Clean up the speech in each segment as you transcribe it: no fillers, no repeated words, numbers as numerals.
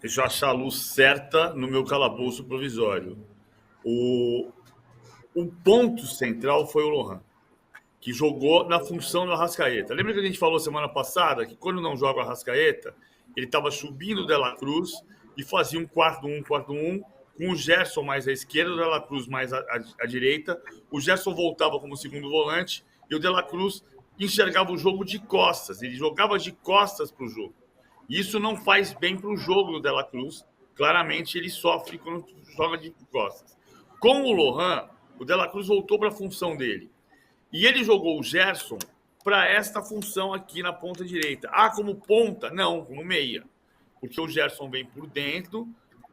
Deixa eu achar a luz certa no meu calabouço provisório. O, o ponto central foi o Lohan, que jogou na função do Arrascaeta. Lembra que a gente falou semana passada que quando não joga o Arrascaeta, ele estava subindo o De La Cruz e fazia um quarto um, com o Gerson mais à esquerda, o De La Cruz mais à direita. O Gerson voltava como segundo volante e o De La Cruz enxergava o jogo de costas. Ele jogava de costas para o jogo. Isso não faz bem para o jogo do De La Cruz. Claramente ele sofre quando joga de costas. Com o Lohan, o De La Cruz voltou para a função dele. E ele jogou o Gerson para esta função aqui na ponta direita. Ah, como ponta? Não, como meia. Porque o Gerson vem por dentro,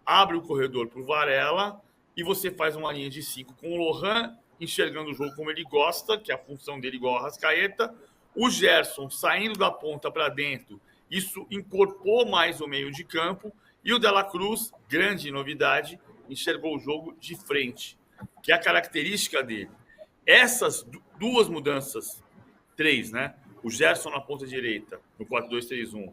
abre o corredor para o Varela e você faz uma linha de 5 com o Lohan, enxergando o jogo como ele gosta, que é a função dele igual a Rascaeta. O Gerson saindo da ponta para dentro, isso incorporou mais o meio de campo. E o De La Cruz, grande novidade, enxergou o jogo de frente, que é a característica dele. Essas duas mudanças, três, né? O Gerson na ponta direita, no 4-2-3-1,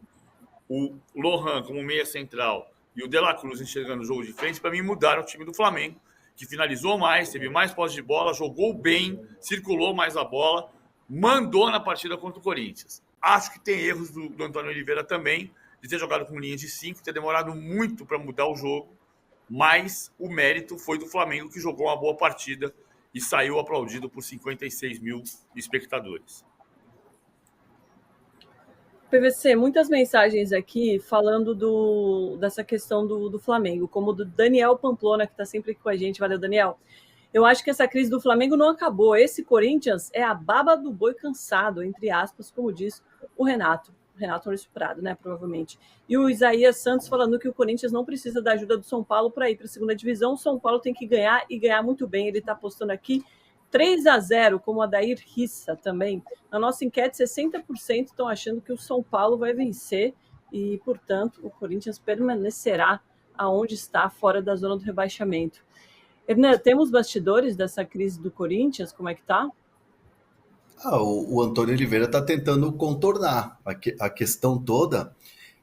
o Lohan como meia central e o De La Cruz enxergando o jogo de frente, para mim mudaram o time do Flamengo, que finalizou mais, teve mais posse de bola, jogou bem, circulou mais a bola, mandou na partida contra o Corinthians. Acho que tem erros do Antônio Oliveira também, de ter jogado com linha de 5, ter demorado muito para mudar o jogo, mas o mérito foi do Flamengo, que jogou uma boa partida e saiu aplaudido por 56 mil espectadores. PVC, muitas mensagens aqui falando dessa questão do Flamengo, como do Daniel Pamplona, que está sempre aqui com a gente. Valeu, Daniel. Eu acho que essa crise do Flamengo não acabou. Esse Corinthians é a baba do boi cansado, entre aspas, como diz o Renato Maurício Prado, né, provavelmente. E o Isaías Santos falando que o Corinthians não precisa da ajuda do São Paulo para ir para a segunda divisão. O São Paulo tem que ganhar e ganhar muito bem. Ele está postando aqui 3-0, como a Dair Rissa também. Na nossa enquete, 60% estão achando que o São Paulo vai vencer e, portanto, o Corinthians permanecerá aonde está, fora da zona do rebaixamento. Hernan, temos bastidores dessa crise do Corinthians? Como é que tá? O Antônio Oliveira está tentando contornar. A questão toda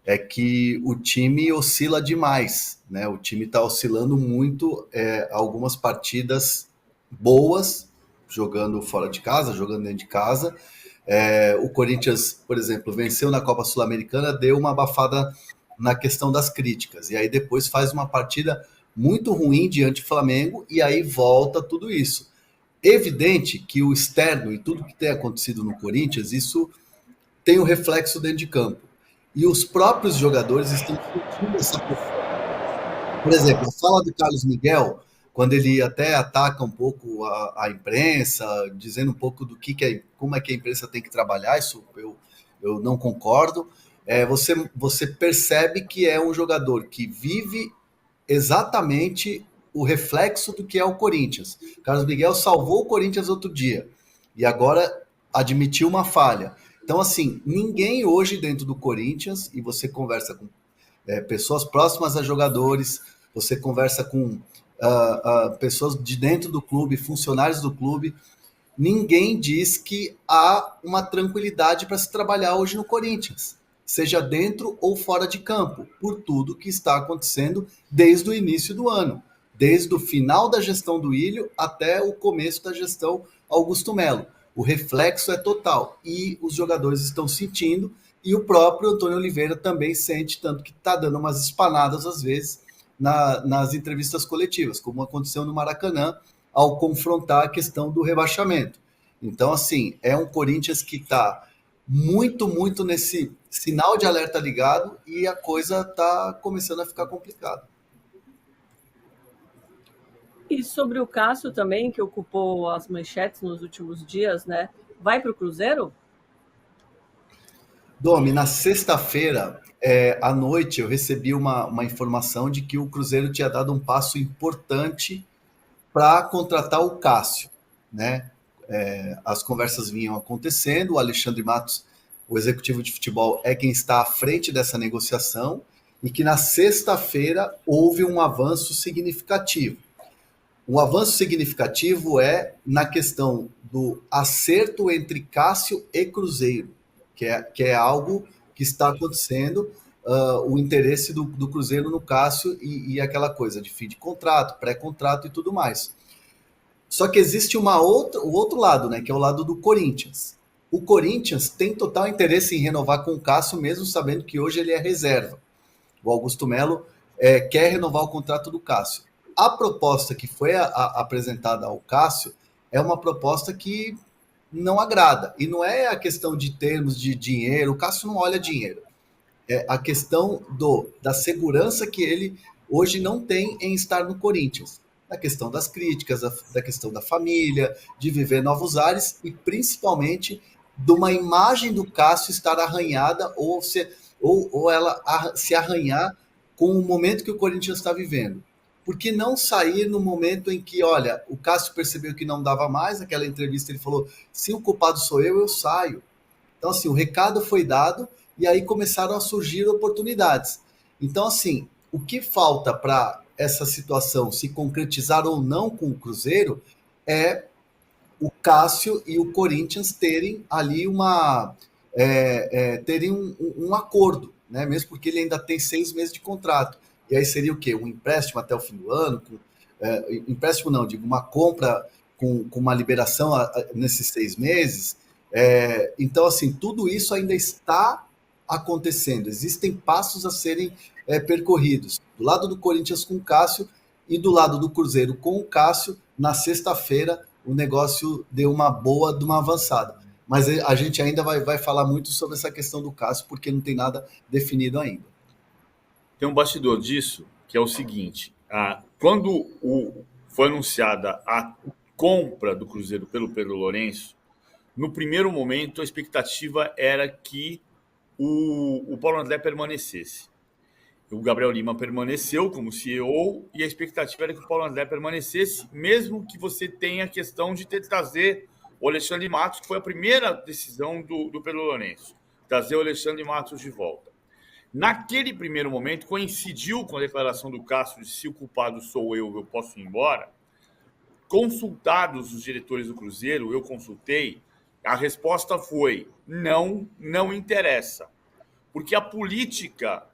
é que o time oscila demais, né? O time está oscilando muito, algumas partidas boas, jogando fora de casa, jogando dentro de casa. O Corinthians, por exemplo, venceu na Copa Sul-Americana, deu uma abafada na questão das críticas, e aí depois faz uma partida muito ruim diante do Flamengo, e aí volta tudo isso. Evidente que o externo e tudo que tem acontecido no Corinthians, isso tem um reflexo dentro de campo. E os próprios jogadores estão sentindo essa pressão. Por exemplo, a fala do Carlos Miguel, quando ele até ataca um pouco a imprensa, dizendo um pouco do como é que a imprensa tem que trabalhar, isso eu não concordo. Você percebe que é um jogador que vive exatamente o reflexo do que é o Corinthians. Carlos Miguel salvou o Corinthians outro dia e agora admitiu uma falha. Então, assim, ninguém hoje dentro do Corinthians, e você conversa com pessoas próximas a jogadores, você conversa com pessoas de dentro do clube, funcionários do clube, ninguém diz que há uma tranquilidade para se trabalhar hoje no Corinthians, seja dentro ou fora de campo, por tudo que está acontecendo desde o início do ano, desde o final da gestão do Ilho até o começo da gestão Augusto Melo. O reflexo é total e os jogadores estão sentindo, e o próprio Antônio Oliveira também sente, tanto que está dando umas espanadas às vezes nas entrevistas coletivas, como aconteceu no Maracanã, ao confrontar a questão do rebaixamento. Então, assim, é um Corinthians que está muito, muito nesse sinal de alerta ligado e a coisa está começando a ficar complicada. E sobre o Cássio também, que ocupou as manchetes nos últimos dias, né? Vai para o Cruzeiro? Domi, na sexta-feira, à noite, eu recebi uma informação de que o Cruzeiro tinha dado um passo importante para contratar o Cássio, né? As conversas vinham acontecendo, o Alexandre Matos, o executivo de futebol, é quem está à frente dessa negociação, e que na sexta-feira houve um avanço significativo. O avanço significativo é na questão do acerto entre Cássio e Cruzeiro, que é algo que está acontecendo, o interesse do Cruzeiro no Cássio e aquela coisa de fim de contrato, pré-contrato e tudo mais. Só que existe o outro lado, né, que é o lado do Corinthians. O Corinthians tem total interesse em renovar com o Cássio, mesmo sabendo que hoje ele é reserva. O Augusto Melo quer renovar o contrato do Cássio. A proposta que foi apresentada ao Cássio é uma proposta que não agrada. E não é a questão de termos de dinheiro, o Cássio não olha dinheiro. É a questão da segurança que ele hoje não tem em estar no Corinthians. A questão das críticas, da questão da família, de viver novos ares e principalmente de uma imagem do Cássio estar arranhada ou ela se arranhar com o momento que o Corinthians está vivendo. Por que não sair no momento em que, olha, o Cássio percebeu que não dava mais, naquela entrevista ele falou, se o culpado sou eu saio. Então, assim, o recado foi dado e aí começaram a surgir oportunidades. Então, assim, o que falta para essa situação se concretizar ou não com o Cruzeiro é o Cássio e o Corinthians terem ali terem um acordo, né? Mesmo porque ele ainda tem 6 meses de contrato. E aí seria o quê? Um empréstimo até o fim do ano? Empréstimo não, digo, uma compra com uma liberação nesses 6 meses. Então, assim, tudo isso ainda está acontecendo. Existem passos a serem percorridos. Do lado do Corinthians com o Cássio e do lado do Cruzeiro com o Cássio, na sexta-feira, o negócio deu uma boa de uma avançada. Mas a gente ainda vai falar muito sobre essa questão do Cássio, porque não tem nada definido ainda. Tem um bastidor disso, que é o seguinte, quando foi anunciada a compra do Cruzeiro pelo Pedro Lourenço, no primeiro momento a expectativa era que o Paulo André permanecesse. O Gabriel Lima permaneceu como CEO e a expectativa era que o Paulo André permanecesse, mesmo que você tenha a questão de trazer o Alexandre Matos, que foi a primeira decisão do Pedro Lourenço, trazer o Alexandre Matos de volta. Naquele primeiro momento, coincidiu com a declaração do Cássio de se o culpado sou eu posso ir embora. Consultados os diretores do Cruzeiro, eu consultei, a resposta foi não interessa. Porque a política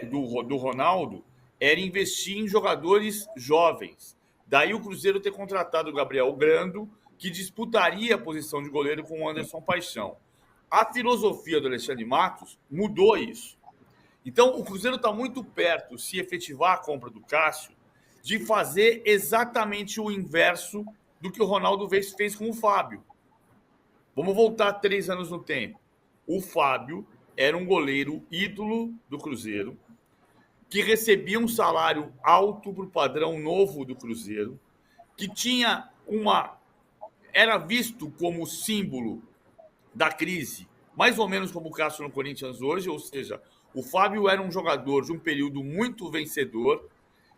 do Ronaldo era investir em jogadores jovens. Daí o Cruzeiro ter contratado o Gabriel Grando, que disputaria a posição de goleiro com o Anderson Paixão. A filosofia do Alexandre Matos mudou isso. Então, o Cruzeiro está muito perto, se efetivar a compra do Cássio, de fazer exatamente o inverso do que o Ronaldo fez com o Fábio. Vamos voltar 3 anos no tempo. O Fábio era um goleiro ídolo do Cruzeiro, que recebia um salário alto para o padrão novo do Cruzeiro, que tinha era visto como símbolo da crise, mais ou menos como o Cássio no Corinthians hoje, ou seja, o Fábio era um jogador de um período muito vencedor,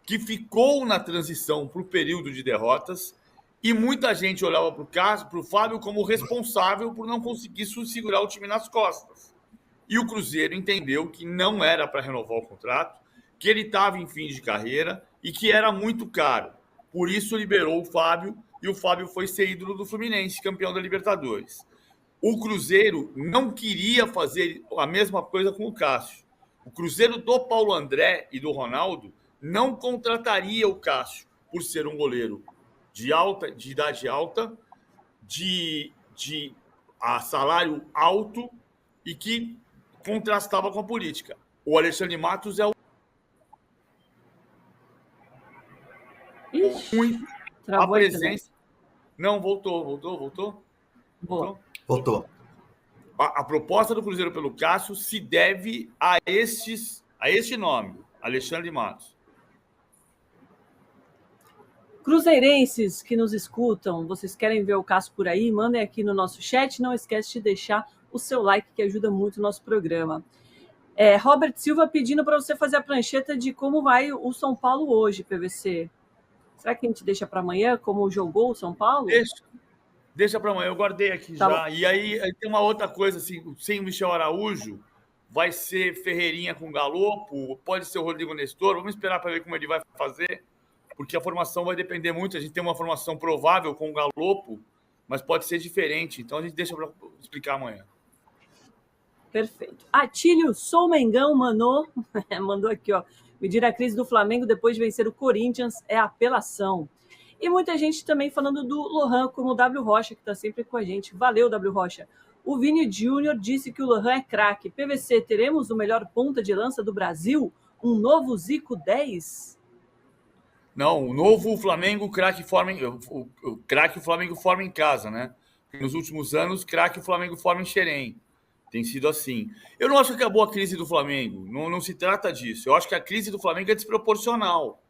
que ficou na transição para o período de derrotas, e muita gente olhava para o Fábio como responsável por não conseguir segurar o time nas costas. E o Cruzeiro entendeu que não era para renovar o contrato, que ele estava em fim de carreira e que era muito caro. Por isso liberou o Fábio e o Fábio foi ser ídolo do Fluminense, campeão da Libertadores. O Cruzeiro não queria fazer a mesma coisa com o Cássio. O Cruzeiro do Paulo André e do Ronaldo não contrataria o Cássio por ser um goleiro de idade alta, de salário alto e que contrastava com a política. O Alexandre Matos é muito a presença. Não, voltou. Voltou. A proposta do Cruzeiro pelo Cássio se deve a este nome, Alexandre Matos. Cruzeirenses que nos escutam, vocês querem ver o Cássio por aí? Mandem aqui no nosso chat. Não esquece de deixar o seu like, que ajuda muito o nosso programa. Robert Silva pedindo para você fazer a prancheta de como vai o São Paulo hoje, PVC. Será que a gente deixa para amanhã, como jogou o São Paulo? Deixa para amanhã, eu guardei aqui tá já. Bom. E aí tem uma outra coisa, assim, sem o Michel Araújo, vai ser Ferreirinha com Galopo, pode ser o Rodrigo Nestor, vamos esperar para ver como ele vai fazer, porque a formação vai depender muito, a gente tem uma formação provável com o Galopo, mas pode ser diferente, então a gente deixa para explicar amanhã. Perfeito. Atílio, sou Mengão, mandou aqui, ó. Medir a crise do Flamengo depois de vencer o Corinthians é apelação. E muita gente também falando do Lohan, como o W. Rocha, que está sempre com a gente. Valeu, W. Rocha. O Vini Júnior disse que o Lohan é craque. PVC, teremos o melhor ponta de lança do Brasil? Um novo Zico 10? Não, o novo Flamengo, craque o craque o Flamengo forma em casa, né? Nos últimos anos, craque o Flamengo forma em Xerém. Tem sido assim. Eu não acho que acabou a crise do Flamengo. Não se trata disso. Eu acho que a crise do Flamengo é desproporcional.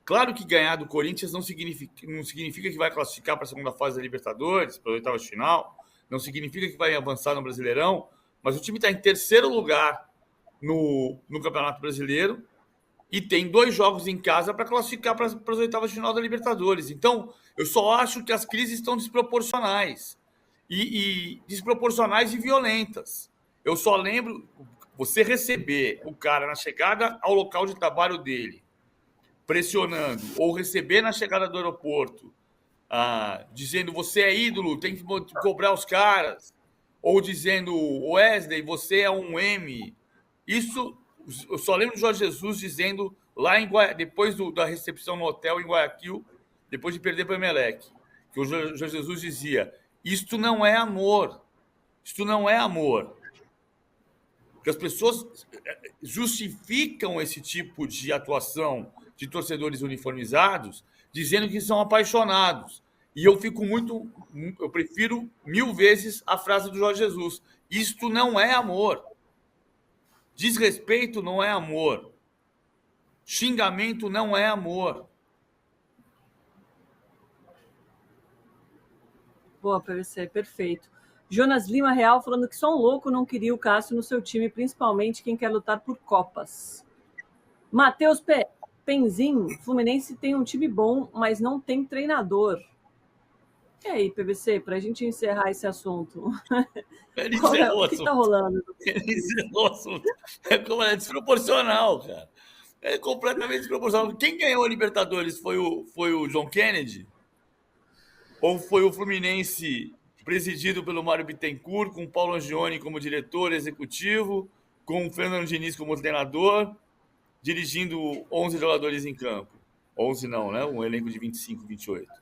Claro que ganhar do Corinthians não significa que vai classificar para a segunda fase da Libertadores, para a oitava de final. Não significa que vai avançar no Brasileirão. Mas o time está em terceiro lugar no Campeonato Brasileiro e tem 2 jogos em casa para classificar para as oitavas de final da Libertadores. Então, eu só acho que as crises estão desproporcionais. E desproporcionais e violentas. Eu só lembro você receber o cara na chegada ao local de trabalho dele, pressionando, ou receber na chegada do aeroporto, dizendo você é ídolo, tem que cobrar os caras, ou dizendo Wesley, você é um M. Isso, eu só lembro do Jorge Jesus dizendo lá depois da recepção no hotel em Guayaquil, depois de perder para o Emelec, que o Jorge Jesus dizia: isto não é amor. Isto não é amor. Porque as pessoas justificam esse tipo de atuação de torcedores uniformizados dizendo que são apaixonados. E eu prefiro 1000 vezes a frase do Jorge Jesus: isto não é amor. Desrespeito não é amor. Xingamento não é amor. Boa, PVC, perfeito. Jonas Lima Real falando que só um louco não queria o Cássio no seu time, principalmente quem quer lutar por Copas. Matheus Penzin, Fluminense tem um time bom, mas não tem treinador. E aí, PVC, para a gente encerrar esse assunto? O que está rolando? Ele encerrou o assunto. É desproporcional, cara. É completamente desproporcional. Quem ganhou a Libertadores foi o John Kennedy? Ou foi o Fluminense presidido pelo Mário Bittencourt, com o Paulo Angione como diretor executivo, com o Fernando Diniz como treinador, dirigindo 11 jogadores em campo? 11 não, né? Um elenco de 25, 28.